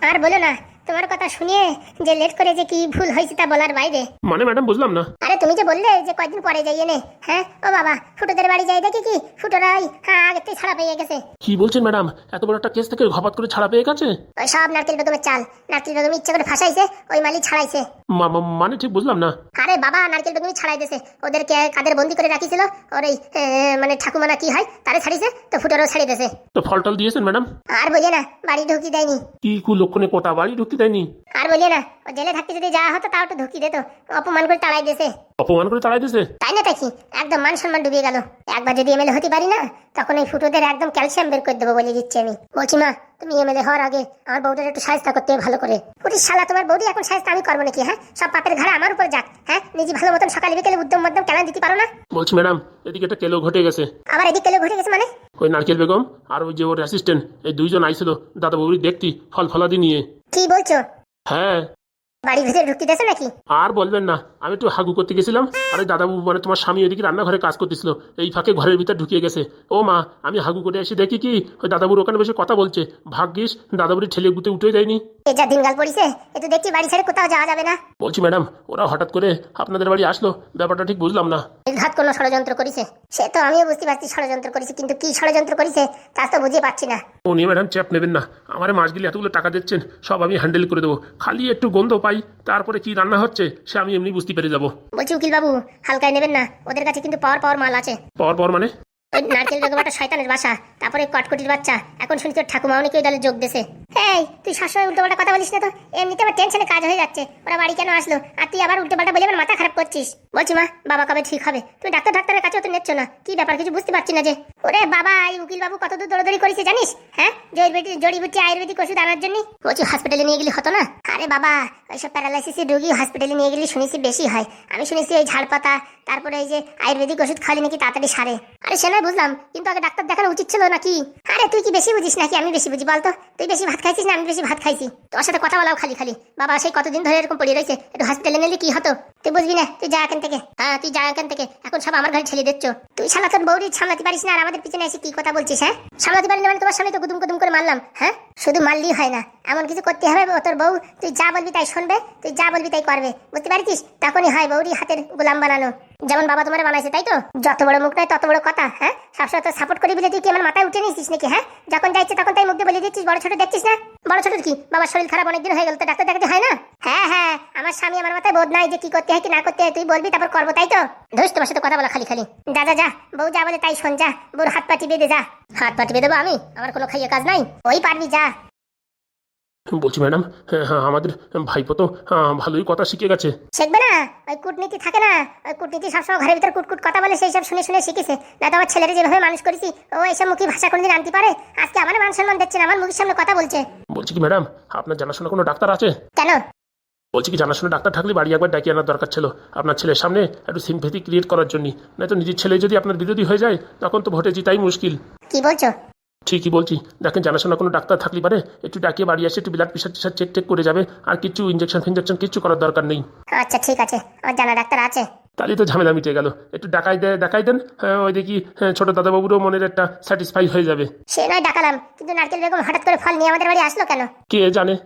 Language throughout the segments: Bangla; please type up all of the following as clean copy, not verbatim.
আর বলো না, তোমার কথা শুনিয়ে যে লেট করে যে কি ভুল হয়েছে তা বলার বাইরে। মানে ম্যাডাম বুঝলাম না। আরে তুমি যে বললে যে কয়েকদিন পরে যাইয়ে নে, হ্যাঁ ও বাবা, ফুটোদের বাড়ি যাই দেখি কি ফুটোরাই হ্যাঁ আগের থেকে ছাড়া পেয়ে গেছে। কি বলছেন ম্যাডাম? এত বড় একটা কেস থেকে ঘপাত করে ছাড়া পেয়ে গেছে? ওই সব নারকেল বেগমের চাল। নারকেল বেগম ইচ্ছে করে ফাঁসাইছে, ওই মালি ছাড়াইছে। মানে ঠিক বুঝলাম না। আরে বাবা, নারকেল বেগমই ছাড়াই দিয়েছে। ওদেরকে কাদের বন্দি করে রাখিছিল, ওর এই মানে ঠাকুমানা কি হয় তারে ছাড়িয়েছে, তো ফুটোরও ছাড়িয়ে দিয়েছে। তো ফল টল দিয়েছেন ম্যাডাম? আর বলিয়ে না, বাড়ি ঢুকি দেয়নি। কি কুলক্ষণে কোটা বাড়ি ঢুকতে দেয়নি? আর বলিয়ে না, ও জেলে থাকতে যদি যাওয়া হতো তাও একটু ঢুকি দিত, অপমান করে তাড়াই দিয়েছে। অপমান করে তাড়াই দিয়েছে? তাই না, দেখি একদম মান সম্মান ডুবিয়ে গেল। একবার যদি এমএলএ হতে পারি না, তখন এই ফুটোদের একদম ক্যালসিয়াম বের করে দেবো বলে দিচ্ছি আমি। বলছি মা, তুমি এমএলএ হওয়ার আগে আমার বউটার একটু সাহায্য করতে হবে ভালো করে। ওরে শালা, তোমার বউদি এখন সাহায্য আমি করবো নাকি? হ্যাঁ, সব পাপের ঘাড়া আমার উপর যাক। হ্যাঁ, নিজে ভালো মতন সকালে বিকেলে উদ্যম মধ্যম কেলান দিতে পারো না? বলছি ম্যাডাম, এদিকে একটা কেলো ঘটে গেছে। আবার এদিক কেলে ঘটে গেছে মানে? ওই নারকেল বেগম আর ওই যে ওর অ্যাসিস্ট্যান্ট, এই দুইজন আইছিল দাদা বৌরি দেখতি ফল ফলাদি নিয়ে। কি বলছো? হ্যাঁ। বাড়ির ভিতরে ঢুকতে দেছো নাকি? আর বলবেন না, আমি একটু হাগু করতে গেছিলাম, আর ওই দাদাবু মানে তোমার স্বামী ওইদিকে রান্নাঘরে কাজ করতেছিল, এই ফাঁকে ঘরের ভিতর ঢুকিয়ে গেছে। ও মা, আমি হাগু করে এসে দেখি কি ওই দাদাবুর ওখানে বসে কথা বলছে। ভাগ্যিস দাদাবুরি ঠেলে গুতে উঠে যায়নি। এ যা দিনগাল পড়িছে, এ তো দেখছি বাড়ি ছেড়ে কোথাও যাওয়া যাবে না। বলছি ম্যাডাম, ওরা হঠাৎ করে আপনাদের বাড়ি আসলো, ব্যাপারটা ঠিক বুঝলাম না। নির্ঘাত কোনো ষড়যন্ত্র করেছে? সে তো আমিও বুঝতে পারছি ষড়যন্ত্র করেছে, কিন্তু কি ষড়যন্ত্র করেছে তা তো বুঝে পাচ্ছি না। ও নিয়ে ম্যাডাম চাপ নেবেন না, আমার মাস গেলে এতগুলো টাকা দিচ্ছেন, সব আমি হ্যান্ডেল করে দেবো। খালি একটু গন্ধ পাই, তারপরে কি রান্না হচ্ছে সে আমি এমনি বুঝতে পেরে যাবো। বলছি উকিল বাবু, হালকায় নেবেন না, ওদের কাছে কিন্তু পাওয়ার পাওয়ার মাল আছে। পর মানে? ওই নারকেল বেগম একটা শয়তানের বাসা, তারপরে কটকটির বাচ্চা, এখন শুনি তোর ঠাকুমাও নাকি ওই দলে যোগ দিয়েছে। এই তুই সবসময় উল্টোপাল্টা কথা বলিস না তো, এমনিতে আমার টেনশনে কাজ হয়ে যাচ্ছে। ওরা বাড়ি কেন আসলো আর তুই আবার উল্টোপাল্টা বলে আমার মাথা খারাপ করছিস। বলছি মা, বাবা কবে ঠিক হবে? তুমি ডাক্তারের কাছেও তো নিচ্ছ না, কি ব্যাপার কিছু বুঝতে পারছি না যে। ওরে বাবা, এই উকিল বাবু কতদূর দৌড়াদৌড়ি করেছে জানিস? হ্যাঁ, জড়িবুটি আয়ুর্বেদিক ওষুধ আনার জন্য। বলছি হসপিটালে নিয়ে গেলে হতো না? আরে বাবা, ওইসব প্যারালাইসিসের রোগী হসপিটালে নিয়ে গেলে শুনেছি বেশি হয়। আমি শুনেছি এই ঝাড় পাতা, তারপরে এই যে আয়ুর্বেদিক ওষুধ খালি নাকি তাড়াতাড়ি সারে। আরে সে নয় বুঝলাম, কিন্তু আগে ডাক্তার দেখানো উচিত ছিল নাকি? আরে তুই কি বেশি বুঝিস নাকি আমি বেশি বুঝি বলতো? তুই বেশি ভাত খাইছিস না আমি বেশি ভাত খাইছি? তোর সাথে কথা বলাও খালি খালি। বাবা সেই কতদিন ধরে এরকম পড়ে রয়েছে, একটু হসপিটালে নিলে কি হতো? তুই বুঝবি না, তুই যা এখান থেকে। হ্যাঁ, তুই যা এখান থেকে, এখন সব আমার ঘরে ছেলে দিচ্ছ। তুই শালা তোর বউরি সামলাতে পারিস না, আর আমাদের পিছনে এসে কি কথা বলছিস? হ্যাঁ, সামলাতে পারি না মানে তোমার সামনে তো গুদুম গুদুম করে মারলাম। হ্যাঁ, শুধু মারলেই হয় না, এমন কিছু করতে হবে তোর বউ তুই যা বলবি তাই শুনবে, তুই যা বলবি তাই করবে, বুঝতে পারছিস? তখনই হয় বউরি হাতের গোলাম বানানো, যেমন বাবা তোমার বানাইছে, তাই তো? যত বড় মুখ নয় তত বড় কথা। হ্যাঁ, সবসময় তো সাপোর্ট করি বলে তুই কি আমার মাথায় উঠে নিয়েছিস নাকি? হ্যাঁ, যখন যাইছে তখন তাই মুখ দিয়ে বলে দিচ্ছিস, বড় ছোট দেখছিস না? বড় ছোট কি, বাবার শরীর খারাপ অনেকদিন হয়ে গেল তো ডাক্তার দেখাতে হয় না? হ্যাঁ হ্যাঁ, আমার স্বামী আমার মাথায় বোধ নাই যে কি করতে হয় কি না করতে হয়, তুই বলবি তারপর করবো, তাই তো? ধুস, তোমার সাথে কথা বলা খালি খালি। যা যা যা, বউ যা বলে তাই শোন, যা বউর হাত পা টিপে দে, যা। হাত পা টিপে দেবো আমি? আমার কোনো খাইয়ে কাজ নাই, ওই পারবি, যা। বলছি ম্যাডাম, হ্যাঁ আমাদের ভাইপো তো ভালোই কথা শিখে গেছে। শিখবে না? ওই কূটনীতি থাকে না, ওই কূটনীতি সবসময় ঘরের ভিতর কুটকুট কথা বলে, সেই সব শুনে শুনে শিখেছে। না তো আমার ছেলেরা যেভাবে মানুষ করেছি, ও এইসব মুখী ভাষা কোনদিন আনতে পারে? আজকে আমার মান সম্মান দিচ্ছে না, আমার মুখের সামনে কথা বলছে। বলছি কি ম্যাডাম, আপনার জানাশোনা কোনো ডাক্তার আছে? কেন? বলছি কি জানাশোনা ডাক্তার থাকলে বাড়ি একবার ডাকিয়ে আনার দরকার ছিল, আপনার ছেলের সামনে একটু সিম্প্যাথি ক্রিয়েট করার জন্য। না তো নিজের ছেলে যদি আপনার বিরোধী হয়ে যায় তখন তো ভোটে জিতাই মুশকিল। কি বলছো? ঠিকই বলছি, দেখেন জানাশোনা কোনো ডাক্তার থাকলে পারে একটু ডাকিয়ে বাড়ি আসে, একটু ব্লাড প্রেশার চেক করে যাবে, আর কিছু ইঞ্জেকশন ফিনজেকশন কিছু করার দরকার নেই। আচ্ছা ঠিক আছে, আমার জানা ডাক্তার আছে। তাহলে তো ঝামেলা মিটে গেল। একটু দেখাই দেন, ওই দেখি ছোট দাদাবাবুরও মনের একটা স্যাটিসফাই হয়ে যাবে। সে নয় ডাকালাম, কিন্তু নারকেল বেগম হঠাৎ করে ফল নিয়ে আমাদের বাড়ি আসলো কেন? কে জানে।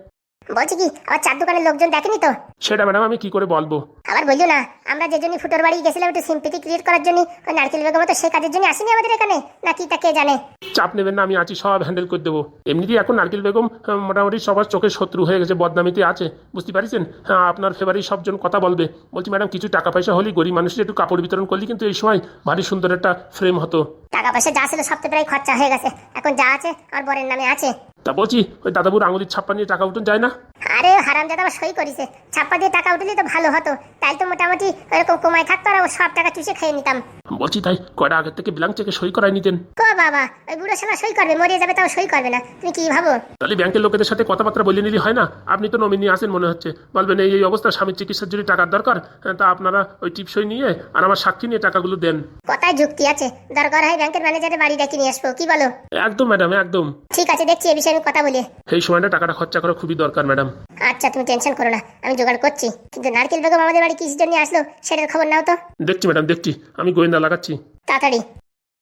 বলছি কি, আবার চার দোকানের লোকজন দেখেনি তো? সেটা ম্যাডাম আমি কি করে বলবো। আবার বললো না, আমরা যে জন্য ফুটোর বাড়ি গেছিলাম একটু সিম্পেথি ক্রিয়েট করার জন্য, ওই নারকেল বেগম তো সে কাজের জন্য আসেনি আমাদের এখানে, নাকি তা কে জানে? চাপ নেবেন না, আমি আছি, সব হ্যান্ডেল করে দেবো। এমনিতেই এখন নারকেল বেগম মোটামুটি সবার চোখের শত্রু হয়ে গেছে, বদনামিতে আছে, বুঝতে পারছেন? হ্যাঁ, আপনার ফেভারিট সবজন কথা বলবে। বলছি ম্যাডাম, কিছু টাকা পয়সা হলেই গরিব মানুষের একটু কাপড় বিতরণ করলে কিন্তু এই সময় ভারী সুন্দর একটা ফ্রেম হতো। টাকা পয়সা যা ছিল সব তো প্রায় খরচা হয়ে গেছে, এখন যা আছে আমার বরের নামে আছে। তা বলছি, ওই দাদাবুর আঙুলির ছাপ্পা নিয়ে টাকা উঠুন যায় না? আরে হারামজাদা আবার সই করেছে, ছাপ্পা দিয়ে টাকা উঠলে তো ভালো হতো, তাই তো মোটামুটি এরকম কমাই থাকতো আর ও সব টাকা চুষে খেয়ে নিতাম। বলছি তাই কয়টা আগের থেকে ব্ল্যাঙ্ক চেকে সই করাই নিতেন। কো বাবা, ওই বুড়ো শালা সই করবে, মরে যাবে তাও সই করবে না, তুমি কি ভাবো? তাহলে ব্যাংকের লোকেদের সাথে কথাবার্তা বলে নিলে হয় না? আপনি তো নমিনি আছেন মনে হচ্ছে, বলবেন এই অবস্থা স্বামীর চিকিৎসার জন্য টাকার দরকার, তা আপনারা ওই টিপসই নিয়ে আর আমার সাক্ষী নিয়ে টাকাগুলো দেন। কথায় যুক্তি আছে, দরকার হয় ব্যাংকের ম্যানেজারের বাড়ি ডেকে নিয়ে আসবো, কি বলো? একদম ম্যাডাম, একদম ঠিক আছে, দেখছি এ বিষয়ে আমি কথা বলি। এই সময়টা টাকাটা খরচা করা খুবই দরকার ম্যাডাম। আচ্ছা তুমি টেনশন করো না, আমি জোগাড় করছি, কিন্তু নারকেল বেগম আমাদের বাড়ি কিসের জন্য আসলো সেটার খবর নাও তো। দেখছি ম্যাডাম, দেখছি, আমি গোয়েন্দা লাগাচ্ছি। তাড়াতাড়ি।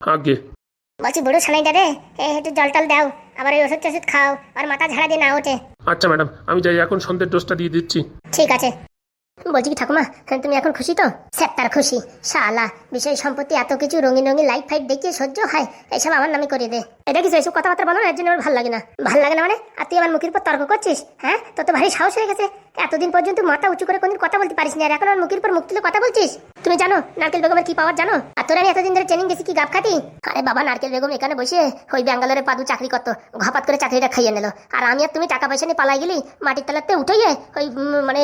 আগে বলছি বুড়ো ছানাইটা রে, একটু জল টল দাও, আবার ওই ওষুধ টষুধ খাও, আর মাথা ঝাড়া দিয়ে না ওঠে। আচ্ছা ম্যাডাম, আমি যাই এখন সন্ধ্যের ডোজটা দিয়ে দিচ্ছি। ঠিক আছে। বলছি কি ঠাকুমা, তুমি এখন খুশি তো? স্যার খুশি। শালা বিষয় সম্পত্তি এত কিছু রঙিন রঙিন লাইট ফাইট দেখিয়ে সহ্য হয়? এইসব আমার নামে করে দে। এটা কিছু এইসব কথাবার্তা বলো না, এর জন্য আমার ভালো লাগে না। ভালো লাগে না মানে? আর তুই আমার মুখের উপর তর্ক করছিস? হ্যাঁ, তোর তো ভারী সাহস হয়ে গেছে। এতদিন পর্যন্ত মাথা উঁচু করে কোনদিন কথা বলতে পারিস না, আর এখন আমার মুখের উপর মুখ তুলে কথা বলছিস? তুমি জানো নারকেল বেগমের কি পাওয়ার জানো? আর তোর আমি এতদিন ধরে ট্রেনিং গেছি কি গাব খাতি? আরে বাবা, নারকেল বেগম এখানে বসে ওই ব্যাঙ্গালোরে পাদু চাকরি করতো, ঘাপাত করে চাকরিটা খাইয়ে নিল। আর আমি আর তুমি টাকা পয়সা নিয়ে পালাই গেলি, মাটির তলাতে উঠেই ওই মানে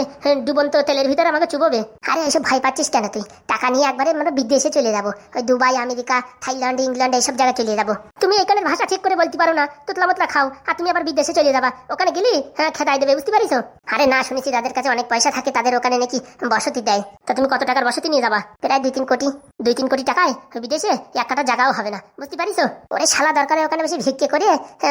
ডুবন্ত তেলের ভিতরে আমাকে চুবোবে। আরে এসব ভয় পাচ্ছিস কেন? তুই টাকা নিয়ে একবারে মানে বিদেশে চলে যাবো, ওই দুবাই, আমেরিকা, থাইল্যান্ড, ইংল্যান্ড এইসব জায়গায় চলে যাবো। তুমি এখানের ভাষা ঠিক করে বলতে পারো না, তোতলা মতলা খাও, আর তুমি আবার বিদেশে চলে যাবা। ওখানে গেলি হ্যাঁ খেদাই দেবে, বুঝতে পারিস? আরে না, শুনেছি যাদের কাছে অনেক পয়সা থাকে তাদের ওখানে নাকি বসতি দেয়। তা তুমি কত টাকার বসতি নিয়ে যাবা? প্রায় 2-3 কোটি টাকায় বিদেশে এক কাটা জায়গাও হবে না, বুঝতে পারিস? ওরে শালা দরকারে ওখানে বেশি ভিক্ষে করে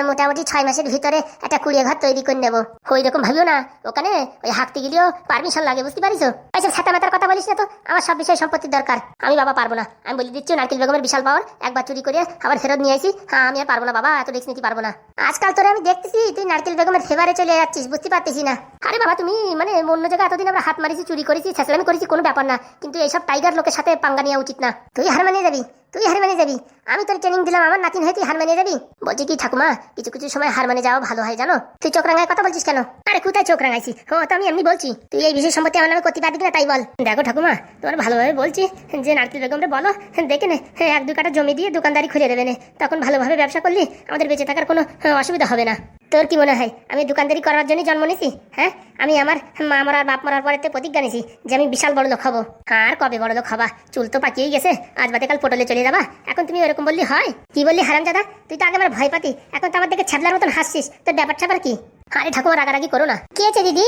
মোটামুটি 6 মাসের ভিতরে একটা কুড়িয়ে ঘর তৈরি করে নেবো। ওই রকম ভাবিও না, ওখানে ওই হাঁকতে গেলেও পারমিশন লাগে, বুঝতে পারিস? এইসব ছাতা মাতার কথা বলিস না তো। আমার সব বিষয় সম্পত্তির দরকার। আমি বাবা পারবো না, আমি বলে দিচ্ছি নারকেল বেগমের বিশাল পাওয়ার। একবার চুরি করে আবার ফেরত নিয়ে আসি। হ্যাঁ, আমি আর পারবো না বাবা, এত রিস্ক নিতে পারবো না। আজকাল তোরে আমি দেখতেছি তুই নারকেল বেগমের ফেভারে চলে যাচ্ছিস, বুঝতে পারতেছি না। আরে বাবা, তুমি মানে অন্য জায়গায় এতদিন আমরা হাত মারিছি, চুরি করেছি, ছেঁচড়ামি করেছি, কোনো ব্যাপার না, কিন্তু এইসব টাইগার লোকের সাথে পাঙ্গা নেওয়া উচিত না। তুই হার মানিয়ে যাবি, তুই হার মানিয়ে যাবি। আমি তোর ট্রেনিং দিলাম, আমার নাতিন হয়ে তুই হার মানিয়ে যাবি? বলছি কি ঠাকুমা, কিছু কিছু সময় হার মানে যাওয়া ভালো হয় জানো। তুই চোখ রাঙায় কথা বলছিস কেন? আরে কোথায় চোখ রাঙাইছি? ও তো আমি এমনি বলছি। তুই এই বিষয় সম্পত্তি আমার নামে করতে পারবি কিনা তাই বল। দেখো ঠাকুমা, তোমার ভালোভাবে বলছি যে নারকেল বেগমরে বলো দেখে নে 1-2 কাঠা জমি দিয়ে দোকানদারি খুলে দেবে না, তখন ভালোভাবে ব্যবসা করলে আমাদের বেঁচে থাকার কোনো অসুবিধা হবে না। তোর কি মনে হয় আমি দোকানদারি করার জন্যই জন্ম নিছি? হ্যাঁ, আমি আমার মা মরার বাপ মরার পরে প্রতিজ্ঞা নিছি যে আমি বিশাল বড় লোক হবো। আর কবে বড় লোক হবা? চুল তো পাকিয়েই গেছে, আজ বাদে কাল পটলে চলে যাবা। এখন তুমি এরকম বললি হয়? কি বললি হারামজাদা? তুই তো আগে আমার ভয় পাতি, এখন তো আমার দেখে ছ্যাবলার মতন হাসছিস। তোর ব্যাপার ছ্যাপার কি? আরে ঠাকুমা রাগারাগি করো না। কি আছে দিদি?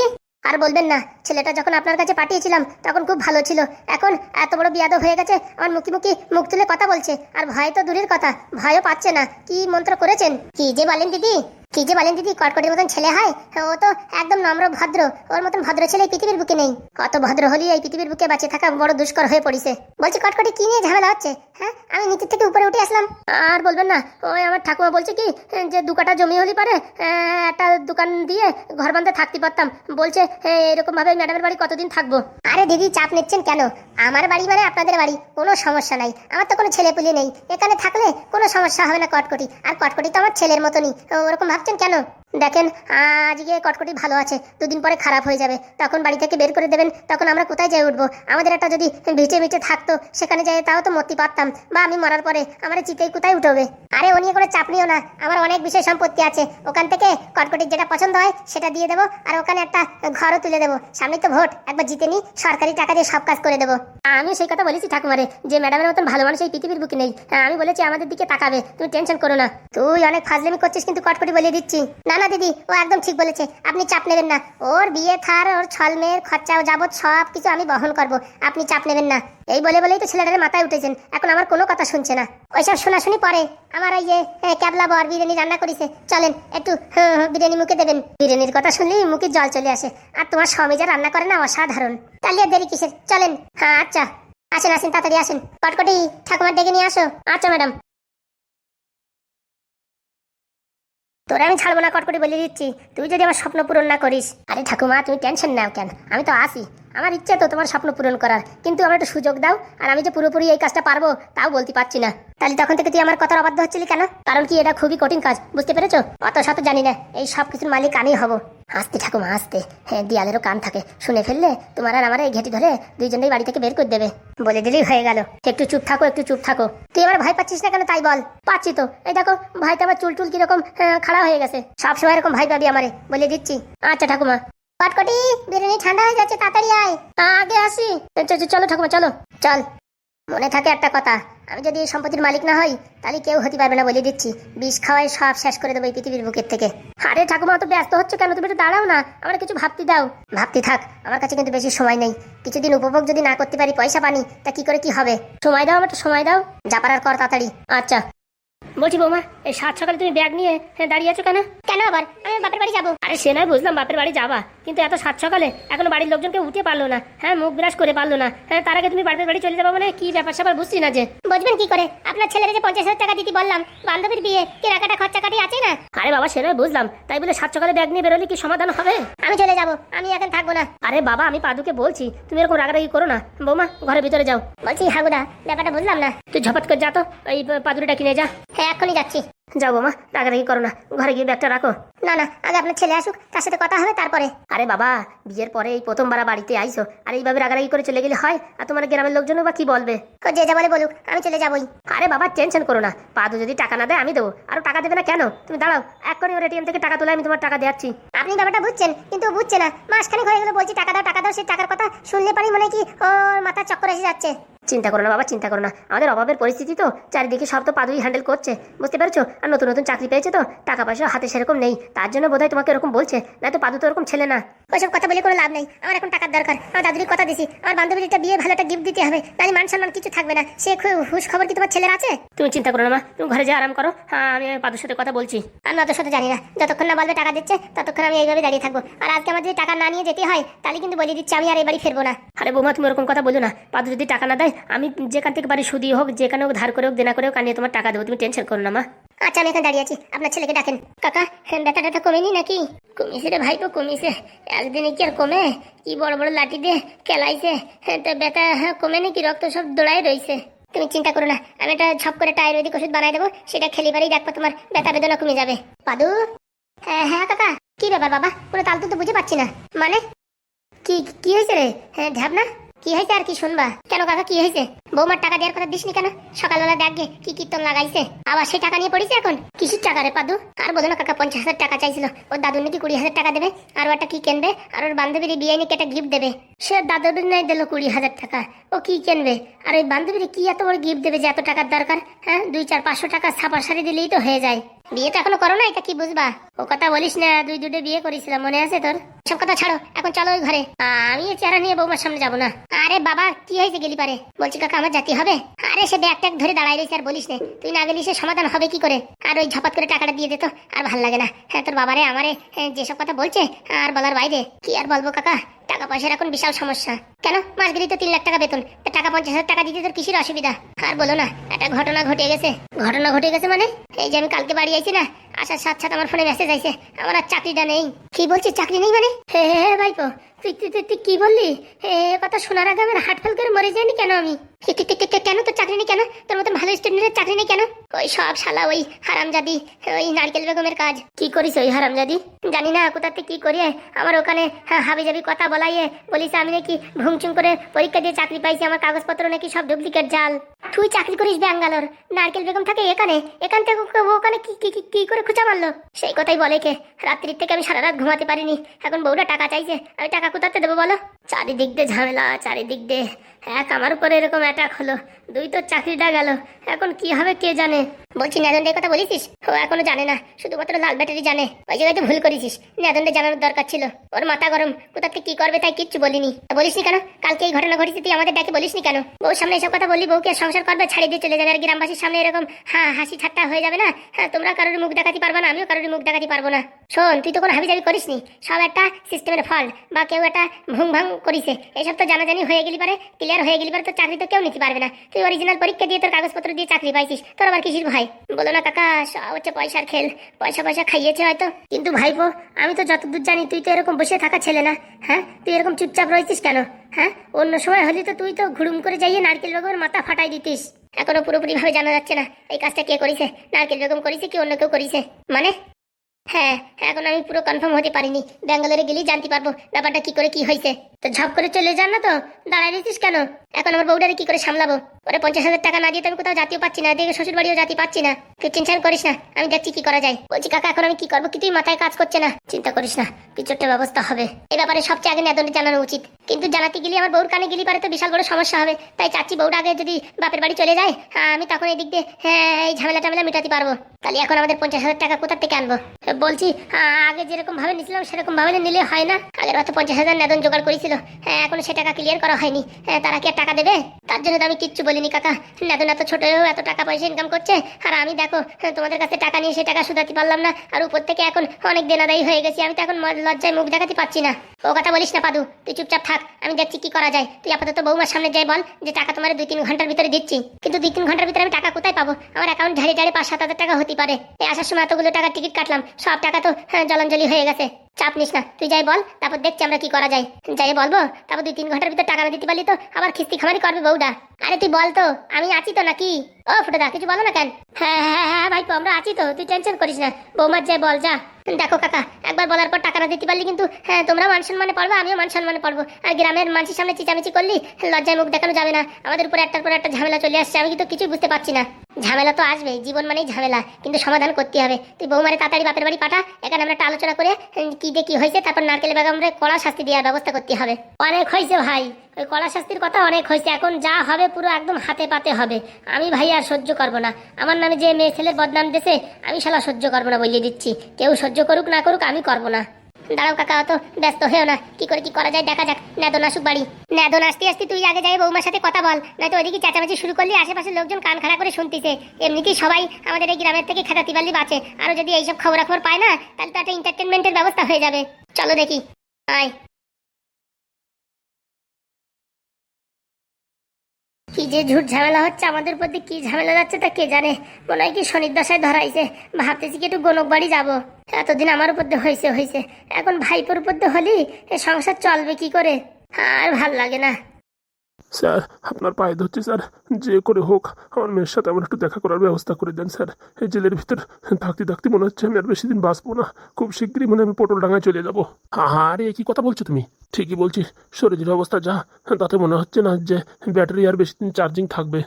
আর বলবেন না, ছেলেটা যখন আপনার কাছে পাঠিয়েছিলাম তখন খুব ভালো ছিল, এখন এত বড় বিয়াদব হয়ে গেছে, আমার মুখি মুখ তুলে কথা বলছে, আর ভয় তো দূরের কথা, ভয়ও পাচ্ছে না। কি মন্ত্র করেছেন? কি যে বলেন দিদি, কি যে বলেন দিদি, কটকটির মতন ছেলে হয়? ও তো একদম নম্র ভদ্র, ওর মতন ভদ্র ছেলে এই পৃথিবীর বুকে নেই। কত ভদ্র হলি এই পৃথিবীর বুকে বাঁচে থাকা বড় দুষ্কর হয়ে পড়িছে। বলছি কটকটি কি নিয়ে ঝামেলা হচ্ছে? হ্যাঁ, আমি নিচের থেকে উপরে উঠে আসলাম। আর বলবেন না, ওই আমার ঠাকুমা বলছে কি যে 2 কাঠা জমি হলি পারে একটা দোকান দিয়ে ঘর বাঁধতে থাকতে পারতাম। বলছে এরকম ভাবে ম্যাডামের বাড়ি কতদিন থাকবো? আরে দিদি চাপ নিচ্ছেন কেন? আমার বাড়ি মানে আপনাদের বাড়ি, কোনো সমস্যা নাই। আমার তো কোনো ছেলে পুলে নেই, এখানে থাকলে কোনো সমস্যা হবে না কটকটি। আর কটকটি তো আমার ছেলের মতনই, ওরকম ভাবছেন কেন? দেখেন আজকে কটকটি ভালো আছে, 2 দিন পরে খারাপ হয়ে যাবে, তখন বাড়ি থেকে বের করে দেবেন, তখন আমরা কোথায় যাই উঠবো? আমাদের একটা যদি ভিটে থাকতো সেখানে যাই, তাও তো মরতে পারতাম, বা আমি মরার পরে আমার চিতেই কোথায় উঠবে? আরে ও নিয়ে কোনো চাপ নিও না, আমার অনেক বিষয় সম্পত্তি আছে, ওখান থেকে কটকটির যেটা পছন্দ হয় সেটা দিয়ে দেবো, আর ওখানে একটা ঘরও তুলে দেবো। সামনে তো ভোট, একবার জিতে নি, সরকারি টাকা দিয়ে সব কাজ করে দেবো। আমিও সেই কথা বলেছি ঠাকুমারে যে ম্যাডামের মতন ভালো মানুষ এই পৃথিবীর বুকে নেই। আমি বলেছি আমাদের দিকে তাকাবে, তুমি টেনশন করো না। তুই অনেক ফাজলামি করছিস কিন্তু কটকটি বলে দিচ্ছি। না না দিদি, ও একদম ঠিক বলেছে, আপনি চাপ নেবেন না। ওর বিয়ে থার, ওর ছলমের খরচা যাবত সব কিছু আমি বহন করব, আপনি চাপ নেবেন না। এই বলেই তো ছেলেটার মাথায় উঠেছেন, এখন আমার কোনো কথা শুনছে না। ওইসব শোনাশুনি পরে। আমার এই যে ক্যাবলা বর বিরিয়ানি রান্না করেছে, চলেন একটু বিরিয়ানি মুখে দেবেন। বিরিয়ানির কথা শুনলেই মুখে জল চলে আসে, আর তোমার স্বামী যা রান্না করে না অসাধারণ। তাহলে আর দেরি কিসের, চলেন। হ্যাঁ আচ্ছা, আসেন আসেন, তাড়াতাড়ি আসেন। কটকটি ঠাকুমার ডেকে নিয়ে আসো। আচ্ছা ম্যাডাম। তোরা আমি ছাড়বো না কটকটি বলে দিচ্ছি, তুই যদি আমার স্বপ্ন পূরণ না করিস। আরে ঠাকুমা তুমি টেনশন নাও কেন, আমি তো আসি। আমার ইচ্ছে তো তোমার স্বপ্ন পূরণ করার, কিন্তু আমার একটু সুযোগ দাও। আর আমি যে পুরোপুরি এই কাজটা পারবো তাও বলতে পারছি না। তাহলে তখন থেকে তুই আমার কথার অবাধ্য হচ্ছিলি কেন? কারণ কি এটা খুবই কঠিন কাজ, বুঝতে পেরেছো? অত শত জানি না, এই সব কিছুর মালিক আমি হব। হাসতে ঠাকুমা হাসতে, হ্যাঁ দেয়ালেরও কান থাকে, শুনে ফেললে তোমার আর আমার এই ঘেটি ধরে দুইজনেই বাড়ি থেকে বের করে দেবে। বলে দিলেই হয়ে গেল। একটু চুপ থাকো, একটু চুপ থাকো। তুই আমার ভয় পাচ্ছিস না কেন তাই বল। পাচ্ছি তো, এই দেখো ভাইটা আমার চুল টুল কিরকম খাড়া হয়ে গেছে। সবসময় এরকম ভাই পাবি আমারে, বলে দিচ্ছি। আচ্ছা ঠাকুমা। কটকটি বিরিয়ানি ঠান্ডা হয়ে যাচ্ছে, তাড়াতাড়ি আয়। আগে আসি। চলো ঠাকুমা চলো। চল। মনে থাকে একটা কথা, আমি যদি এই সম্পত্তির মালিক না হই তাহলে কেউ হতে পারবে না, বলে দিচ্ছি। বিষ খাওয়াই সব শেষ করে দেবো এই পৃথিবীর বুকের থেকে। আরে ঠাকুমা তো ব্যস্ত হচ্ছে কেন? তুমি একটু দাঁড়াও না, আমার কিছু ভাবতে দাও। ভাবতে থাক, আমার কাছে কিন্তু বেশি সময় নেই। কিছুদিন উপভোগ যদি না করতে পারি পয়সা পানি, তা কি করে কি হবে? সময় দাও, আমার একটু সময় দাও। যা পারার কর তাড়াতাড়ি। আচ্ছা। বলছি বৌমা, এই সাত সকালে তুমি ব্যাগ নিয়ে দাঁড়িয়ে আছো কেন? কেন আবার? আমি বাপের বাড়ি যাবো। আরে সে নয় বুঝলাম বাপের বাড়ি যাবা, কিন্তু এত সাত সকালে এখনো বাড়ির লোকজনকে উঠে পারলো না, হ্যাঁ মুখ বিরাজ করে পারলো না, হ্যাঁ তার আগে তুমি বাপের বাড়ি চলে যাবো মানে কি ব্যাপার স্যাপার বুঝছি না যে। বুঝবেন কি করে? আপনার ছেলের যে 50,000 টাকা দিতে বললাম, বান্ধবীর বিয়ে কেনাকাটা খরচা কাটি আছে না। আরে বাবা সে নয় বুঝলাম, তাই বলে সাত সকালে ব্যাগ নিয়ে বেরোলে কি সমাধান হবে? আমি চলে যাবো, আমি এখন থাকবো না। আরে বাবা আমি পাদুকে বলছি তুমি এরকম রাগারাগি করো না, বৌমা ঘরের ভিতরে যাও। বলছি হাগুদা ব্যাপারটা বুঝলাম না। তুই ঝপাত করে যা তো, এই পাদুরিটা কিনে যা। হ্যাঁ এখনই যাচ্ছি। যাও বৌমা, রাগারাগি করো না, ঘরে গিয়ে ব্যাগটা রাখো। না না, আগে আপনার ছেলে আসুক, তার সাথে কথা হবে তারপরে। আরে বাবা বিয়ের পরে এই প্রথমবার বাড়িতে আইসো, আর এইভাবে রাগারাগি করে চলে গেলে হয়? আর তোমার গ্রামের লোকজনও বা কি বলবে? যে যা বলে বলুক, আমি চলে যাবোই। আরে বাবা টেনশন করো না, পাদু যদি টাকা না দেয় আমি দেবো। আর টাকা দেবে না কেন? তুমি দাঁড়াও, এক্ষুনি ওর এটিএম থেকে টাকা তোলা, আমি তোমার টাকা দিচ্ছি। আপনি ব্যাপারটা বুঝছেন, কিন্তু ও বুঝছে না। মাসখানেক হয়ে গেল বলছি টাকা দাও টাকা দাও, সেই টাকার কথা শুনলে পারি মানে কি ওর মাথা চক্কর এসে যাচ্ছে। চিন্তা করো না বাবা, চিন্তা করো না, আমাদের অভাবের পরিস্থিতি তো, চারিদিকে সব তো পাদুই হ্যান্ডেল করছে, বুঝতে পারছো? আর নতুন নতুন চাকরি পেয়েছে তো, টাকা পয়সা হাতে সেরকম নেই, তার জন্য বোধহয় তোমাকে এরকম বলছে, না তো পাদু তো এরকম ছেলে না। ওইসব কথা বলে কোনো লাভ নেই, আমার এখন টাকার দরকার। আমার দাদুর কথা দিছি, আমার বান্ধবীর একটা বিয়ে ভালো একটা গিফট দিতে হবে, তাই মান সম্মান কিছু থাকবে না। সে হুশ খবর কি তোমার ছেলের আছে? তুমি চিন্তা করো না মা, তুমি ঘরে যা আরাম করো। হ্যাঁ আমি পাদুর সাথে কথা বলছি। আমি ওদের সাথে জানি না, যতক্ষণ না বলবে টাকা দিচ্ছে ততক্ষণ আমি এইভাবে দাঁড়িয়ে থাকবো। আর আজকে আমার যদি টাকা না নিয়ে যেতে হয় তাহলে কিন্তু বলে দিচ্ছি আমি আর এই বাড়ি ফিরবো না। আরে বৌমা তুমি ওরকম কথা বলো না, পাদু যদি টাকা না দেয় আমি যেখান থেকে বাড়ি সুদি হোক যেখানে হোক ধার করে হোক দেনা করে হোক আনিয়ে তোমার টাকা দেবো, তুমি টেনশন করো না মা। আচ্ছা আমি এখানে দাঁড়িয়ে আছি, আপনার ছেলেকে ডাকেন। কাকা ব্যথা ট্যাথা কমেনি নাকি? কমিছে রে ভাইপো কমিছে, একদিনে কি আর কমে? কি বড় বড় লাঠি দিয়ে খেলাইছে, তো ব্যথা কমে নাকি? রক্ত সব দৌড়াই রয়েছে। তুমি চিন্তা করো না, আমি একটা ছপ করে একটা আয়ুর্বেদিক ওষুধ বানাই দেবো, সেটা খেলে পারেই দেখবো তোমার ব্যথা বেদনা কমে যাবে। পাদু হ্যাঁ হ্যাঁ কাকা, কি ব্যাপার বাবা? পুরো তাল তো বুঝে পাচ্ছি না। মানে কি কি হয়েছে রে? হ্যাঁ ঢাবনা কি হয়েছে আর কি শুনবা? কেন কাকা কি হয়েছে? বৌমার টাকা দেওয়ার কথা দিসনি কেন? সকালবেলা দেখে কি কীর্তন লাগাইছে, আবার সেই টাকা নিয়ে পড়েছে এখন। কিসের টাকা রে পাদু? আর বলো না কাকা 50,000 টাকা চাইছিল, ওর দাদুর নাকি 20,000 টাকা দেবে, আর ও একটা কি কিনবে, আর ওর বান্ধবীর বিয়ে নাকি একটা গিফট দেবে। সে দাদুর নাই দিল 20,000 টাকা, ও কি কিনবে? আর ওই বান্ধবীর কি এত বড় গিফট দেবে যে এত টাকার দরকার? হ্যাঁ 2-4-500 টাকা ছাপা শাড়ি দিলেই তো হয়ে যায়। বিয়ে তো এখনো করো না, এটা কি বুঝবা? ও কথা বলিস না, 2 বিয়ে করেছিলাম মনে আছে তোর? সব কথা ছাড়ো, এখন চলো ওই ঘরে। আমি এই চেহারা নিয়ে বৌমার সামনে যাবো না। আরে বাবা কি হয়েছে গেলি পারে? বলছি কাকা আমার জাতি হবে। আরে সে ব্যাগ ট্যাগ ধরে দাঁড়াই রয়েছে আর বলিস না, তুই না গেলি সে সমাধান হবে কি করে? আর ওই ঝপাত করে টাকাটা দিয়ে দিত, আর ভাল লাগে না। হ্যাঁ তোর বাবারে আমারে যেসব কথা বলছে আর বলার বাইরে, কি আর বলবো কাকা, টাকা পয়সার এখন বিশাল সমস্যা। কেন মাস গেলি তো 3 লাখ টাকা বেতন, টাকা 50,000 টাকা দিতে তোর কিসের অসুবিধা? আর বলো না, একটা ঘটনা ঘটে গেছে। ঘটনা ঘটে গেছে মানে? এই যে আমি কালকে বাড়ি আইছি না, আসার সাথে সাথে আমার ফোনে মেসেজ আইছে আমার আর চাকরিটা নেই। কি বলছিস চাকরি নেই মানে? হে হে ভাইপো তুই কি বললি? কথা শোনার আগে আমার হার্ট ফেল করে মরে যায়নি কেন আমি? কেন তোর চাকরি নেই কেন? তোর মতন ভালো স্টুডেন্টের চাকরি নেই কেন? ওই সব শালা ওই হারামজাদি ওই নারকেল বেগমের কাজ। কি করিস ওই হারামজাদি? জানি না কোথাতে কি করিয়ে আমার ওখানে হাবিজাবি কথা বলাইয়ে বলিস আমি নাকি ভুংচুং করে পরীক্ষা দিয়ে চাকরি পাইছি, আমার কাগজপত্র নাকি সব ডুপ্লিকেট জাল। তুই চাকরি করিস ব্যাঙ্গালোর, নারকেল বেগম থাকে এখানে, এখান থেকে ওখানে কি করে খুঁজা মারলো? সেই কথাই বলে কে, রাত্রির থেকে আমি সারা রাত ঘুমাতে পারিনি। এখন বউটা টাকা চাইছে, আমি টাকা কোথাতে দেবো বলো? চারিদিক দিয়ে ঝামেলা, চারিদিক দিয়ে এক আমার উপরে এরকম অ্যাটাক হলো, 2 তোর চাকরিটা গেল, এখন কি হবে কে জানে। বলছি নেদনডের কথা বলেছিস? ও এখনো জানে না, শুধুমাত্র লাল ব্যাটারি জানে। ওই জায়গায় তো ভুল করেছিস, নেদনডে জানানোর দরকার ছিল। ওর মাথা গরম, কোথাতে কি করবে তাই কিচ্ছু বলিনি। বলিসনি কেন? কালকে এই ঘটনা ঘটেছে তুই আমাদের ডাকে বলিসনি কেন? বউর সামনে এসব কথা বললি বউকে সংসার করবে, ছাড়িয়ে দিয়ে চলে যাবে, আর গ্রামবাসীর সামনে এরকম হাসি ঠাট্টা হয়ে যাবে না। হ্যাঁ তোমরা কারোর মুখ দেখাতে পারবে না, আমিও কারোর মুখ দেখাতে পারবো না। শোন তুই তো কোনো হাবিজাবি করিসনি, সব একটা সিস্টেমের ফল, বা কেউ একটা ভুং ভাং করিছে, এসব তো জানাজানি হয়ে গেলি পারে, ক্লিয়ার হয়ে গেলি পারে, তোর চাকরি তো কেউ নিতে পারবে না। তুই অরিজিনাল পরীক্ষা দিয়ে তোর কাগজপত্র দিয়ে চাকরি পাইছিস, তোর আবার কিসির ভাই? বলো না কাকা, সব হচ্ছে পয়সার খেল, পয়সা খাইয়েছে হয়তো। কিন্তু ভাইপো আমি তো যতদূর জানি তুই তো এরকম বসে থাকা ছেলে না। হ্যাঁ তুই এরকম চুপচাপ রয়েছিস কেন? হ্যাঁ অন্য সময় হলে তো তুই তো ঘুড়ুম করে যাইয়ে নারকেল বেগমের মাথা ফাটাই দিতিস। এখনো পুরোপুরি ভাবে জানা যাচ্ছে না এই কাজটা কে করেছে, নারকেল বেগম করেছে কি অন্য কেউ করেছে। মানে হ্যাঁ এখন আমি পুরো কনফার্ম হতে পারিনি, ব্যাঙ্গালোরে গেলেই জানতে পারবো ব্যাপারটা কি করে কি হয়েছে। তো ঝপ করে চলে যান না তো, দাঁড়াই দিচ্ছিস কেন? এখন আমার বউটারে কি করে সামলাবো? ওরে 50,000 টাকা না দিয়ে তো আমি কোথাও জাতীয় পাচ্ছি না, এদিকে শ্বশুর বাড়িও জাতি পাচ্ছি না। তুই টেনশন করিস না, আমি দেখছি কি করা যায়। বলছি কাকা এখন আমি কি করবো, কিছুই মাথায় কাজ করছে না। চিন্তা করিস না, কিছু একটা ব্যবস্থা হবে। এই ব্যাপারে সবচেয়ে আগে নেদনকে জানানো উচিত, কিন্তু জানাতে গেলে আমার বউর কানে গেলি পারে তো বিশাল বড় সমস্যা হবে। তাই চাচ্ছি বউটা আগে যদি বাপের বাড়ি চলে যায়, আমি তখন এই দিক দিয়ে এই ঝামেলা টামেলা মিটাতে পারবো। তাহলে এখন আমাদের 50,000 টাকা কোথা থেকে আনবো? বলছি আগে যেরকম ভাবে নিছিলাম সেরকম ভাবে নিলে হয় না। আগের বার তো 50,000 নেদন জোগাড় করেছিল, বলেছিল, হ্যাঁ এখনো সে টাকা ক্লিয়ার করা হয়নি। হ্যাঁ তারা কি আর টাকা দেবে? তার জন্য তো আমি কিচ্ছু বলিনি কাকা। নাদন এত ছোট হয়েও এত টাকা পয়সা ইনকাম করছে, আর আমি দেখো তোমাদের কাছে টাকা নিয়ে সে টাকা শুধাতে পারলাম না, আর উপর থেকে এখন অনেক দেনাদায়ী হয়ে গেছি। আমি তো এখন লজ্জায় মুখ দেখাতে পারছি না। ও কথা বলিস না পাদু, তুই চুপচাপ থাক, আমি দেখছি কি করা যায়। তুই আপাতত বৌমার সামনে যাই বল যে টাকা তোমার 2-3 ঘন্টার ভিতরে দিচ্ছি। কিন্তু 2-3 ঘন্টার ভিতরে আমি টাকা কোথায় পাবো? আমার অ্যাকাউন্ট ঝাড়ি 5-7 হাজার টাকা হতে পারে। এই আসার সময় এতগুলো টাকার টিকিট কাটলাম, সব টাকা তো জলাঞ্জলি হয়ে গেছে। চাপ নিস না, তুই যাই বল, তারপর দেখছি আমরা কি করা যায়। যাই বলবো, তারপর 2-3 ঘন্টার ভিতর টাকা না দিতে পারলি তো আবার খিস্তি খামারি করবে বউডা। আরে তুই বল তো, আমি আছি তো নাকি? ও ফুটোদা কিছু বলো না কেন? হ্যাঁ হ্যাঁ হ্যাঁ ভাই, আমরা আছি তো, তুই টেনশন করিস না। বৌমার যাই বল যা। দেখো কাকা, একবার বলার পর টাকা না দিতে পারলি কিন্তু তোমরা মান সম্মানে পড়বে, আমিও মান সম্মানে পড়বো। আর গ্রামের মানুষের সামনে চিচামিচি করলি লজ্জায় মুখ দেখানো যাবে না। আমাদের উপরে একটার পর একটা ঝামেলা চলে আসছে, আমি কিন্তু কিছুই বুঝতে পারছি না। ঝামেলা তো আসবেই, জীবন মানেই ঝামেলা, কিন্তু সমাধান করতে হবে। তুই বৌমারে তাড়াতাড়ি বাপের বাড়ি পাঠা, এখানে আমরা একটা আলোচনা করে কি দিয়ে কি হয়েছে, তারপর নারকেল বেগমরে কড়া শাস্তি দেওয়ার ব্যবস্থা করতে হবে। অনেক হয়েছে ভাই, ওই কড়া শাস্তির কথা অনেক হয়েছে, এখন যা হবে পুরো একদম হাতে পাতে হবে। আমি ভাই আর সহ্য করবো না। আমার নামে যে মেয়ে ছেলের বদনাম দিয়েছে, আমি শালা সহ্য করবো না বলিয়ে দিচ্ছি। কেউ সহ্য করুক না করুক, আমি করবো না। দাঁড়াও কাকা, অত ব্যস্ত হয়েও না, কি করে কি করা যায় দেখা যাক। নেদন আসুক বাড়ি, নেদন আসতে আসতে তুই আগে যাই বৌমার সাথে কথা বল, নয়তো ওইদিকে চেঁচামেচি শুরু করলি, আশেপাশের লোকজন কান খাড়া করে শুনতিছে। এমনিতেই সবাই আমাদের এই গ্রামের থেকে খেতাতি পারলি বাঁচে, আরো যদি এইসব খবরাখবর পায় না, তাহলে তো একটা এন্টারটেনমেন্টের ব্যবস্থা হয়ে যাবে। চলো দেখি, আয়। কি যে ঝুট ঝামেলা হচ্ছে আমাদের উপর দিয়ে, কি ঝামেলা যাচ্ছে তা কে জানে। মনে হয় কি শনির দশায় ধরাইছে। ভাবতেছি কি একটু গনক বাড়ি যাবো। এতদিন আমার উপর দিয়ে হয়েছে, এখন ভাইপোর উপর দিয়ে হলি এ সংসার চলবে কি করে? আর ভাল লাগে না। স্যার আপনার পায়ে ধরছি স্যার, যে করে হোক আমার মেয়ের সাথে আমার একটু দেখা করার ব্যবস্থা করে দেন স্যার। এই জেলের ভিতর থাকতে থাকতে মনে হচ্ছে আমি আর বেশি দিন বাঁচবো না। খুব শীঘ্রই মনে হয় আমি পটলডাঙ্গায় চলে যাবো। আরে কি কথা বলছো তুমি? ঠিকই বলছি, শরীরের অবস্থা যা, তাতে মনে হচ্ছে না যে ব্যাটারি আর বেশি দিন চার্জিং থাকবে।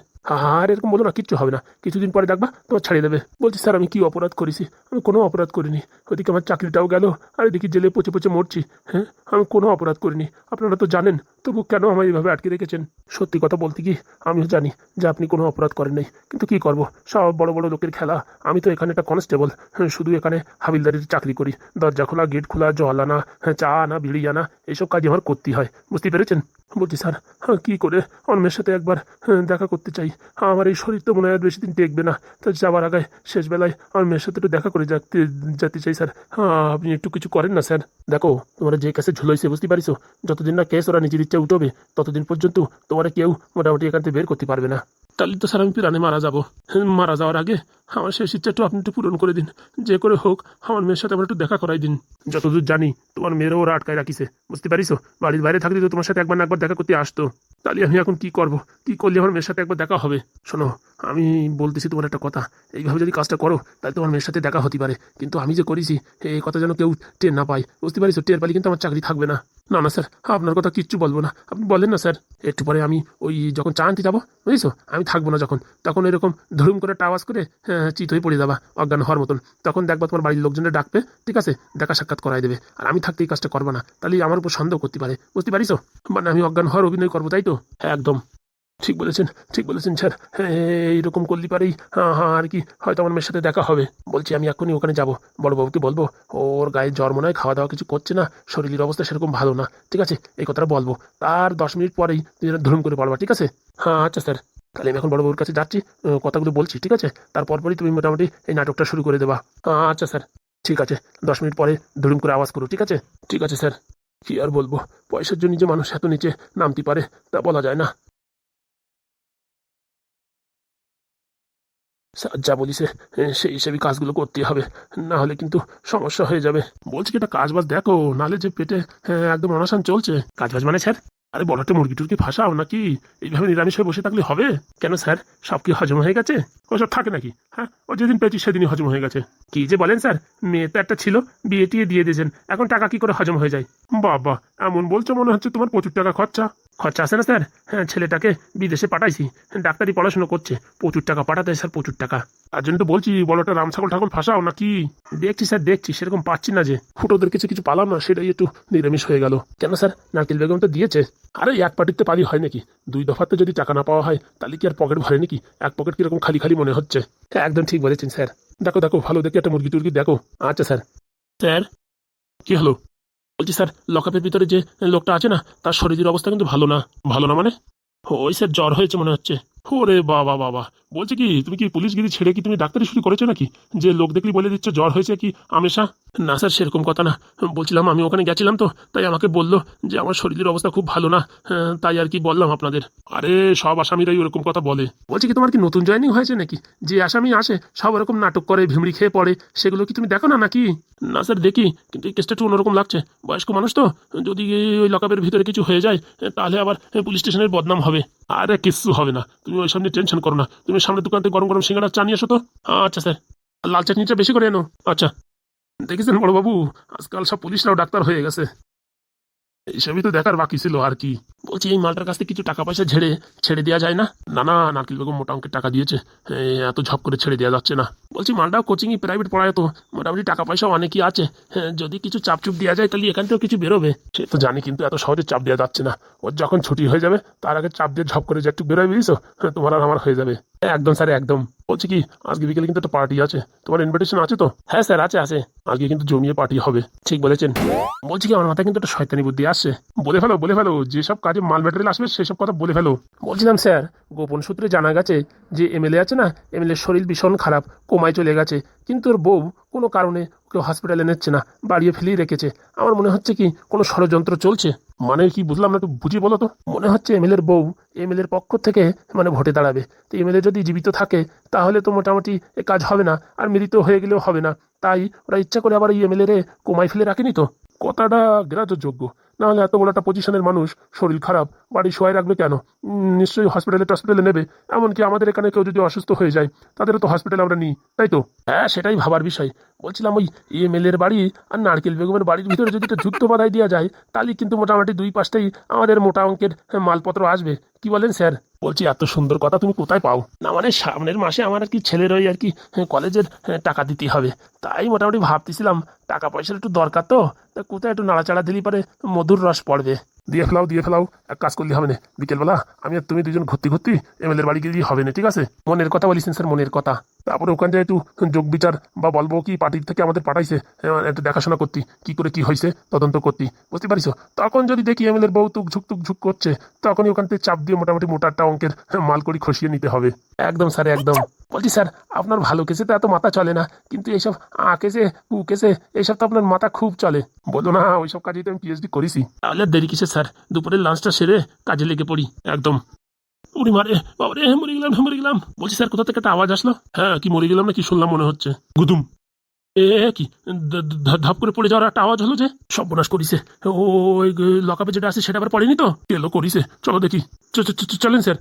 আর এরকম বলো না, কিচ্ছু হবে না, কিছুদিন পরে দেখবা তোমার ছাড়িয়ে দেবে। বলছি স্যার আমি কি অপরাধ করেছি? আমি কোনো অপরাধ করিনি। ওদিকে আমার চাকরিটাও গেল, আর এদিকে জেলে পচে পচে মরছি। হ্যাঁ আমি কোনো অপরাধ করিনি, আপনারা তো জানেন, তবু কেন আমায় এইভাবে আটকে রেখেছেন? সত্যি কথা বলতে কি আমিও জানি যে আপনি কোনো অপরাধ করেন নাই, কিন্তু কি করব, সব বড় বড় লোকের খেলা। আমি তো এখানে একটা কনস্টেবল, শুধু এখানে হাবিলদারির চাকরি করি। দরজা খোলা, গেট খোলা, জল আনা, চা আনা, বিড়ি আনা, এইসব কাজ আমার করতেই হয়, বুঝতে পেরেছেন? বলছি স্যার কি করে আমার মেয়ের সাথে একবার দেখা করতে চাই। আমার এই শরীর তো মনে হয় বেশি দিন টেকবে না, তো যাওয়ার আগে শেষ বেলায় আমার মেয়ের সাথে একটু দেখা করে যেতে চাই স্যার। আপনি একটু কিছু করেন না স্যার। দেখো তোমরা যে কেসে ঝুলাইছে বুঝতে পারিছো, যতদিন না কেস ওরা নিজের ইচ্ছা উঠবে ততদিন পর্যন্ত তোমার কেউ মোটামুটি এখান থেকে বের করতে পারবে না। তাহলে তো স্যার আমি প্রাণে মারা যাবো। মারা যাওয়ার আগে আমার শেষ ইচ্ছা একটু আপনি একটু পূরণ করে দিন, যে করে হোক আমার মেয়ের সাথে আমার একটু দেখা করাই দিন। যতদূর জানি তোমার মেয়েরও ওরা আটকায় রাখিছে, বুঝতে পারিছো? বাড়ির বাইরে থাকলে তো তোমার সাথে একবার না একবার দেখা করতে আসতো। তাহলে আমি এখন কি করব? কি করলে আমার মেয়ের সাথে একবার দেখা হবে? শোনো আমি বলতেছি তোমার একটা কথা, এইভাবে যদি কাজটা করো তাহলে তোমার মেয়ের সাথে দেখা হতে পারে, কিন্তু আমি যে করেছি এই কথা যেন কেউ টের না পায়, বুঝতে পারিছো? টের পাইলে কিন্তু আমার চাকরি থাকবে না। না না স্যার, আপনার কথা কিচ্ছু বলবো না, আপনি বলেন না স্যার। একটু পরে আমি ওই যখন চা আনতে যাবো বুঝেছো, আমি থাকবো না যখন, তখন এরকম ধরুম করে একটা আওয়াজ করে চিত হয়ে পড়ে যাবা অজ্ঞান হওয়ার মতন, তখন দেখবা তোমার বাড়ির লোকজনের ডাকবে, ঠিক আছে, দেখা সাক্ষাৎ করাই দেবে। আর আমি থাকতে এই কাজটা করবো না, তাহলে আমার উপর সন্দেহ করতে পারে, বুঝতে পারিছো? মানে আমি অজ্ঞান হওয়ার অভিনয় করবো, তাই তো? হ্যাঁ একদম ঠিক বলেছেন, ঠিক বলেছেন স্যার। এইরকম করলে পারেই আর কি হয়তো আমার মেয়ের সাথে দেখা হবে। বলছি আমি এখনই ওখানে যাব, বড়বাবুকে বলবো ওর গায়ে জ্বর মনে হয়, খাওয়া দাওয়া কিছু করছে না, শরীরের অবস্থা সেরকম ভালো না, ঠিক আছে, এই কথাটা বলবো। তার 10 মিনিট পরেই তুই ধরুম করে পড়বা, ঠিক আছে? হ্যাঁ আচ্ছা স্যার, তাহলে আমি এখন বড়বাবুর কাছে যাচ্ছি, কথাগুলো বলছি, ঠিক আছে, তারপরই তুমি মোটামুটি এই নাটকটা শুরু করে দেবা। আচ্ছা স্যার ঠিক আছে, 10 মিনিট পরে ধরুম করে আওয়াজ করো, ঠিক আছে? ঠিক আছে স্যার। কি আর বলবো, পয়সার জন্য যে মানুষ এত নিচে নামতে পারে তা বলা যায় না। স্যার যা বলিছে সেই হিসেবে কাজগুলো করতেই হবে, না হলে কিন্তু সমস্যা হয়ে যাবে। বলছি কি একটা কাজ বাজ দেখো, নাহলে যে পেটে একদম অনশন চলছে। কাজ বাজ মানে স্যার? আরে বড় একটা মুরগি টুরগি ফাঁসাও নাকি? এইভাবে নিরামিষ হয়ে বসে থাকলে হবে? কেন স্যার, সব কি হজম হয়ে গেছে? ওসব থাকে নাকি? হ্যাঁ ও যেদিন পেয়েছি সেদিনই হজম হয়ে গেছে। কি যে বলেন স্যার, মেয়ে তো একটা ছিল, বিয়ে টিয়ে দিয়ে দিয়েছেন, এখন টাকা কি করে হজম হয়ে যায়? বাবা এমন বলছো, মনে হচ্ছে তোমার প্রচুর টাকা খরচা। খরচা আছে না স্যার? হ্যাঁ ছেলেটাকে বিদেশে পাঠাইছি, ডাক্তারি পড়াশোনা করছে, প্রচুর টাকা পাঠাতে হয় স্যার, প্রচুর টাকা। তার জন্য তো বলছি বড়টা রাম ছাগল ঠাকুর ফাঁসাও নাকি? দেখছি স্যার দেখছি, সেরকম পাচ্ছি না যে, ফুটোদের কিছু কিছু পালাম না, সেটাই একটু নিরামিষ হয়ে গেল। কেন স্যার, নারকেল বেগম তো দিয়েছে। আরে এক পার্টিতে পারি হয় নাকি? 2 দফাতে যদি টাকা না পাওয়া হয় তাহলে কি আর পকেট ভরে নাকি? এক পকেট কিরকম খালি খালি মনে হচ্ছে। হ্যাঁ একদম ঠিক বলেছেন স্যার। দেখো দেখো ভালো দেখে একটা মুরগি টুরগি দেখো। আচ্ছা স্যার। স্যার কি হলো? বলছি স্যার লকআপের ভিতরে যে লোকটা আছে না তার শরীরের অবস্থা কিন্তু ভালো না। ভালো না মানে? ওই স্যার জ্বর হয়েছে মনে হচ্ছে। ওরে বাবা বাবা, বলছি কি তুমি কি পুলিশগিরি ছেড়ে কি তুমি ডাক্তারি শুরু করেছো নাকি, যে লোক দেখলি বলে দিচ্ছ জ্বর হয়েছে কি আমেশা? না স্যার সেরকম কথা না, বলছিলাম আমি ওখানে গেছিলাম তো, তাই আমাকে বললো যে আমার শরীরের অবস্থা খুব ভালো না, তাই আর কি বললাম আপনাদের। আরে সব আসামিরাই ওরকম কথা বলে। বলছি কি তোমার কি নতুন জয়েনিং হয়েছে নাকি, যে আসামি আসে সব ওরকম নাটক করে ভিমড়ি খেয়ে পড়ে, সেগুলো কি তুমি দেখো না নাকি? না স্যার দেখি, কিন্তু এই কেসটা একটু অন্যরকম লাগছে, বয়স্ক মানুষ তো, যদি ওই লকআপের ভিতরে কিছু হয়ে যায় তাহলে আবার পুলিশ স্টেশনের বদনাম হবে। আরে কিচ্ছু হবে না, তুমি ওই সামনে টেনশন করো না, তুমি সামনের দোকান থেকে গরম গরম সিঙ্গাড়া চা নিয়ে এসো তো। আচ্ছা স্যার, লাল চাটনিটা বেশি করে এনো। আচ্ছা। দেখেছেন বড়বাবু, আজকাল সব পুলিশরাও ডাক্তার হয়ে গেছে, এইসবই তো দেখার বাকি ছিল আর কি। বলছি এই মালটার কাছ থেকে কিছু টাকা পয়সা ছেড়ে দেওয়া যায় না? না না, নারকেল বেগম মোটা অঙ্কের টাকা দিয়েছে, এত ঝপ করে ছেড়ে দেওয়া যাচ্ছে না। বলছি মালটাও কোচিংই প্রাইভেট পড়ায় তো, মোটামুটি টাকা পয়সা অনেকই আছে, যদি কিছু চাপ চুপ দেওয়া যায় তাহলে এখান থেকেও কিছু বেরোবে। সে তো জানি, কিন্তু এত সহজে চাপ দেওয়া যাচ্ছে না, ওর যখন ছুটি হয়ে যাবে তার আগে চাপ দিয়ে ঝপ করে যে একটু বেরোয় বুঝছো, তোমার আর আমার হয়ে যাবে। একদম স্যার একদম। বলছি কি আজকে বিকেলে কিন্তু একটা পার্টি আছে, তোমার ইনভিটেশন আছে তো? হ্যাঁ স্যার আছে আছে, আজকে কিন্তু জমিয়ে পার্টি হবে। ঠিক বলেছেন। বলছি কি আমার মাথায় কিন্তু একটা শয়তানি বুদ্ধি আসছে। বলে ফেলো যেসব কাজে মাল ম্যাটেরিয়াল আসবে সেসব কথা বলে ফেলো। বলছিলাম স্যার, গোপন সূত্রে জানা গেছে যে এমএলএ আছে না, এমএলএর শরীর ভীষণ খারাপ, কোমায় চলে গেছে, কিন্তু ওর বউ কোনো কারণে ওকে হসপিটালে নিচ্ছে না, বাড়িয়ে ফেলেই রেখেছে। আমার মনে হচ্ছে কি কোনো ষড়যন্ত্র চলছে। মানে কি বুঝলাম না, একটু বুঝিয়ে বলো তো। মনে হচ্ছে এমএলএর বউ এমএলএর পক্ষ থেকে মানে ভোটে দাঁড়াবে, তো এমএলএ যদি জীবিত থাকে তাহলে তো মোটামুটি এ কাজ হবে না, আর মৃত হয়ে গেলেও হবে না, তাই ওরা ইচ্ছা করে আবার এই এমএলএ রে কোমায় ফেলে রাখেনি তো। কথাটা গ্রাহ্যযোগ্য, নাহলে এত বড় একটা পজিশনের মানুষ শরীর খারাপ বাড়ি শোয়াই রাখবে কেন? নিশ্চয়ই হসপিটালে নেবে। এমনকি আমাদের এখানে কেউ যদি অসুস্থ হয়ে যায় তাদেরও তো হসপিটালে আমরা নিই, তাই তো? হ্যাঁ সেটাই ভাবার বিষয়। বলছিলাম ওই এমএলএর বাড়ি আর নারকেল বেগমের বাড়ির ভিতরে যদি একটা যুদ্ধ বাধাই দেওয়া যায় তাহলে কিন্তু মোটামুটি দুই পাশটাই আমাদের মোটা অঙ্কের মালপত্র আসবে। কি বলেন স্যার? বলছি এত সুন্দর কথা তুমি কোথায় পাও? না মানে সামনের মাসে আমার আর কি ছেলের ওই আর কি কলেজের টাকা দিতে হবে, তাই মোটামুটি ভাবতেছিলাম টাকা পয়সার একটু দরকার তো, তা কোথায় একটু নাড়াচাড়া দিলি পারে মধুর রস পড়বে। দিয়ে ফেলাও, এক কাজ করলে হবে না, বিকেলবেলা আমি আর তুমি দুজন ঘুরতে এমএলএর বাড়ি গিয়ে হবে না, ঠিক আছে? মনের কথা বলিছেন স্যার, মনের কথা। তারপরে ওখান থেকে একটু যোগ বিচার বা বলবো কি পার্টির থেকে আমাদের পাঠাইছে একটু দেখাশোনা করতি, কি করে কি হয়েছে তদন্ত করতি, বুঝতে পারিস? তখন যদি দেখি এমএলএর বউ তুক ঝুক করছে, তখনই ওখান থেকে চাপ দিয়ে মোটামুটি মোটারটা অঙ্কের মাল করি খসিয়ে নিতে হবে। একদম স্যার একদম। বলছি স্যার, আপনার ভালো কেসে তো এত মাথা চলে না, কিন্তু এইসব কেসে কেসে এইসব তো আপনার মাথা খুব চলে। বলো না, ওইসব কাজেই তো আমি পিএইচডি করেছি। তাহলে আর দেরি কিসে স্যার, দুপুরের লাঞ্চটা সেরে কাজে লেগে পড়ি একদম। উড়ি মারে বাবারে, মরে গেলাম। বলছি স্যার কোথা থেকে একটা আওয়াজ আসলো? হ্যাঁ কি মরে গেলাম না কি শুনলাম মনে হচ্ছে। গুদুম কি ধাপ করে পড়ে যাওয়ার একটা আওয়াজ হলো যে? সর্বনাশ করিছে, ওই লকআপে যেটা আছে সেটা আবার পড়েনি তো? এলো করিছে, চলো দেখি। চলেন স্যার।